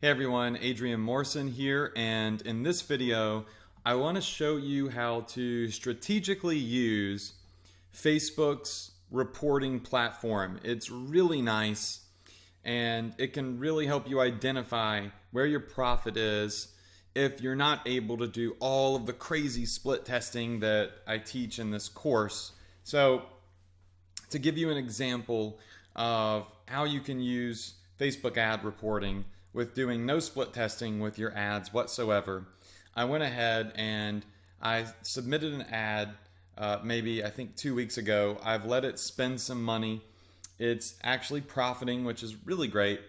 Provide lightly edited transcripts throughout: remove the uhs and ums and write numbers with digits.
Hey everyone, Adrian Morrison here, and in this video I want to show you how to strategically use Facebook's reporting platform. It's really nice and it can really help you identify where your profit is if you're not able to do all of the crazy split testing that I teach in this course. So to give you an example of how you can use Facebook ad reporting with doing no split testing with your ads whatsoever, I went ahead and I submitted an ad maybe I think 2 weeks ago. I've let it spend some money. It's actually profiting, which is really great.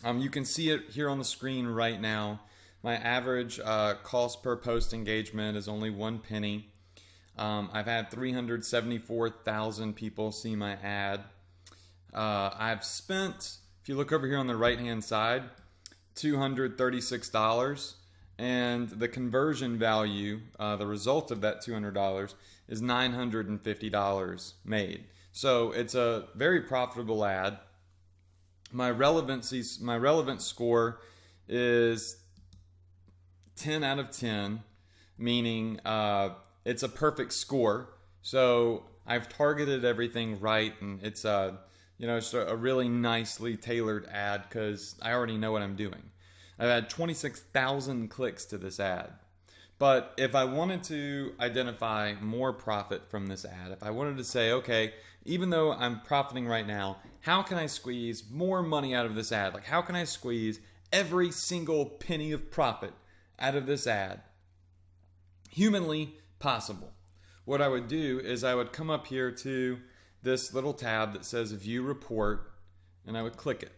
You can see it here on the screen right now. My average cost per post engagement is only 1 penny. I've had 374,000 people see my ad. I've spent, if you look over here on the right hand side, $236, and the conversion value, the result of that $200, is $950 made. So it's a very profitable ad. My relevance score is 10 out of 10, meaning it's a perfect score. So I've targeted everything right, and it's it's a really nicely tailored ad because I already know what I'm doing. I've had 26,000 clicks to this ad. But if I wanted to identify more profit from this ad, if I wanted to say, okay, even though I'm profiting right now, how can I squeeze more money out of this ad? Like, how can I squeeze every single penny of profit out of this ad? Humanly possible. What I would do is I would come up here to this little tab that says View Report, and I would click it.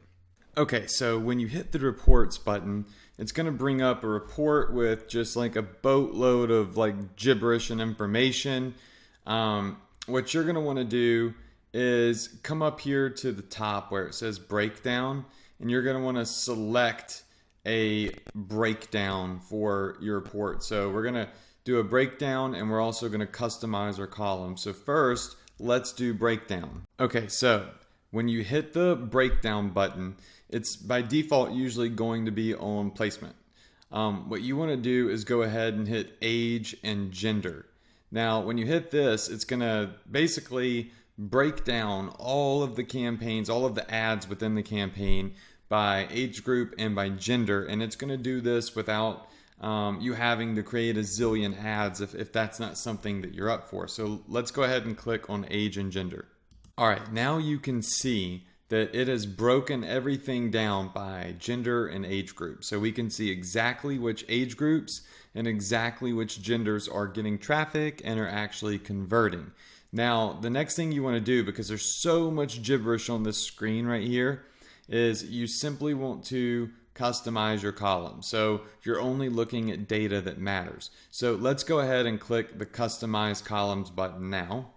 Okay, so when you hit the Reports button, it's going to bring up a report with just like a boatload of like gibberish and information. What you're going to want to do is come up here to the top where it says Breakdown, and you're going to want to select a breakdown for your report. So we're going to do a breakdown, and we're also going to customize our column. So first, let's do breakdown. Okay, so when you hit the breakdown button, it's by default usually going to be on placement. What you want to do is go ahead and hit age and gender. Now, when you hit this, it's going to basically break down all of the campaigns, all of the ads within the campaign by age group and by gender, and it's going to do this without you having to create a zillion ads if that's not something that you're up for. So let's go ahead and click on age and gender. All right, now you can see that it has broken everything down by gender and age group. So we can see exactly which age groups and exactly which genders are getting traffic and are actually converting. Now, the next thing you want to do, because there's so much gibberish on this screen right here, is you simply want to customize your column. So you're only looking at data that matters. So let's go ahead and click the Customize Columns button now.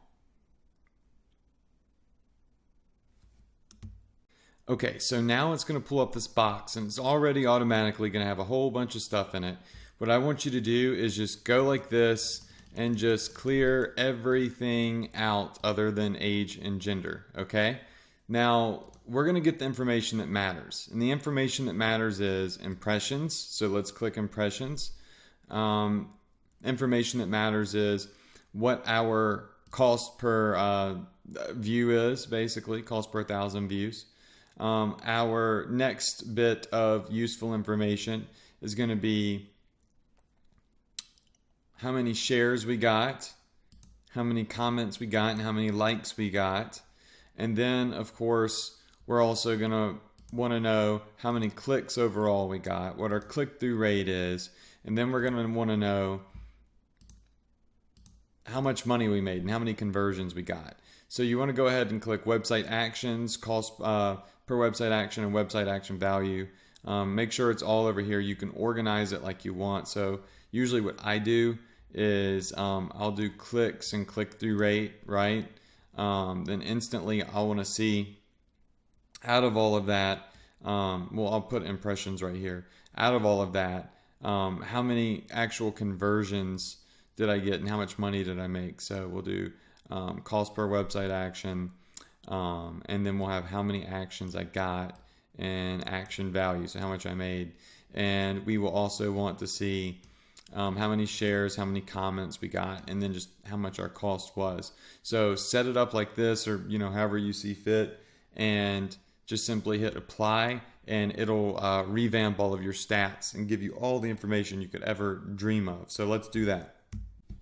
Okay, so now it's going to pull up this box, and it's already automatically going to have a whole bunch of stuff in it. What I want you to do is just go like this and just clear everything out other than age and gender, okay? Now, we're going to get the information that matters. And the information that matters is impressions. So let's click impressions. Information that matters is what our cost per view is, basically, cost per 1,000 views. Our next bit of useful information is going to be how many shares we got, how many comments we got, and how many likes we got. And then, of course, we're also going to want to know how many clicks overall we got, what our click-through rate is, and then we're going to want to know how much money we made and how many conversions we got. So you want to go ahead and click Website Actions, cost per website action, and website action value. Make sure it's all over here. You can organize it like you want. So usually what I do is I'll do clicks and click-through rate, right? Then instantly I'll want to see out of all of that, well, I'll put impressions right here. Out of all of that, how many actual conversions did I get and how much money did I make? So we'll do cost per website action, and then we'll have how many actions I got and action value, so how much I made. And we will also want to see how many shares, how many comments we got, and then just how much our cost was. So set it up like this, or however you see fit, and just simply hit apply, and it'll revamp all of your stats and give you all the information you could ever dream of. So let's do that.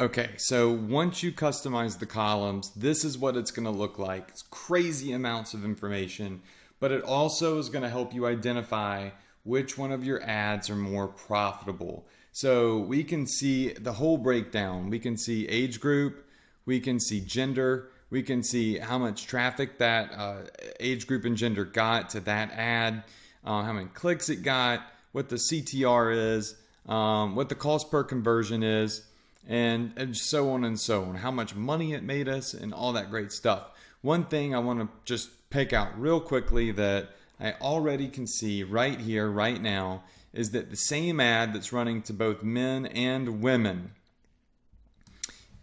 Okay, so once you customize the columns, this is what it's going to look like. It's crazy amounts of information, but it also is going to help you identify which one of your ads are more profitable. So we can see the whole breakdown. We can see age group, we can see gender, we can see how much traffic that age group and gender got to that ad, how many clicks it got, what the CTR is, what the cost per conversion is, and so on and so on, how much money it made us, and all that great stuff. One thing I want to just pick out real quickly that I already can see right here, right now, is that the same ad that's running to both men and women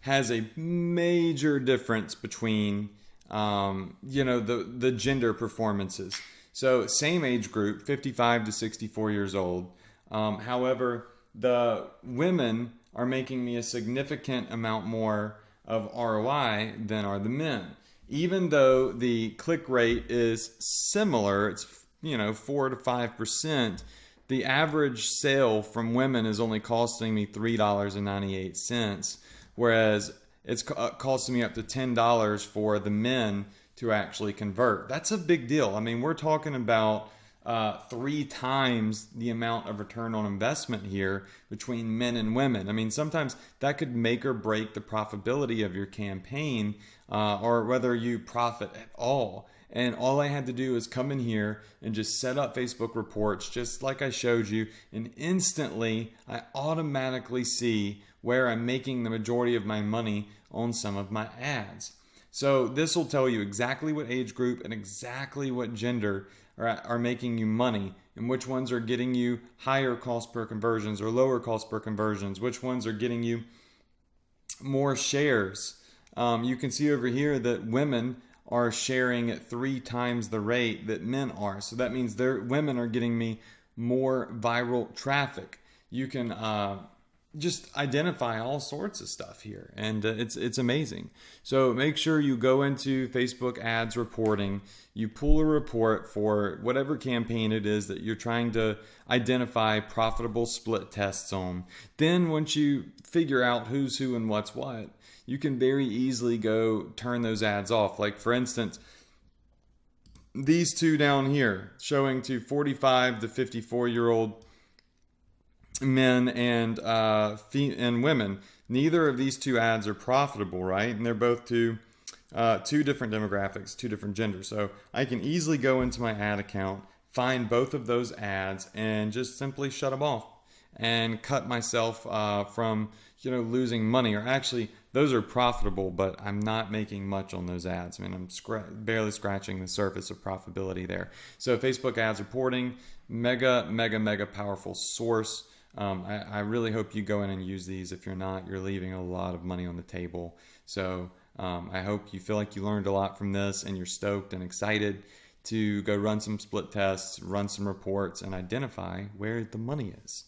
has a major difference between the gender performances. So same age group, 55 to 64 years old. However, the women are making me a significant amount more of ROI than are the men. Even though the click rate is similar, it's 4 to 5%, the average sale from women is only costing me $3.98, whereas it's costing me up to $10 for the men to actually convert. That's a big deal. I mean, we're talking about 3 times the amount of return on investment here between men and women. I mean, sometimes that could make or break the profitability of your campaign, or whether you profit at all. And all I had to do is come in here and just set up Facebook reports, just like I showed you, and instantly I automatically see where I'm making the majority of my money on some of my ads. So this will tell you exactly what age group and exactly what gender are making you money, and which ones are getting you higher cost per conversions or lower cost per conversions, which ones are getting you more shares. You can see over here that women are sharing at 3 times the rate that men are. So that means women are getting me more viral traffic. You can just identify all sorts of stuff here, and it's amazing. So make sure you go into Facebook ads reporting, you pull a report for whatever campaign it is that you're trying to identify profitable split tests on. Then once you figure out who's who and what's what, you can very easily go turn those ads off. Like for instance, these two down here showing to 45 to 54-year-old men and women. Neither of these two ads are profitable, right? And they're both to two different demographics, two different genders. So I can easily go into my ad account, find both of those ads, and just simply shut them off and cut myself from losing money. Or actually, those are profitable, but I'm not making much on those ads. I mean, I'm barely scratching the surface of profitability there. So Facebook ads reporting, mega powerful source. I really hope you go in and use these. If you're not, you're leaving a lot of money on the table. So I hope you feel like you learned a lot from this and you're stoked and excited to go run some split tests, run some reports, and identify where the money is.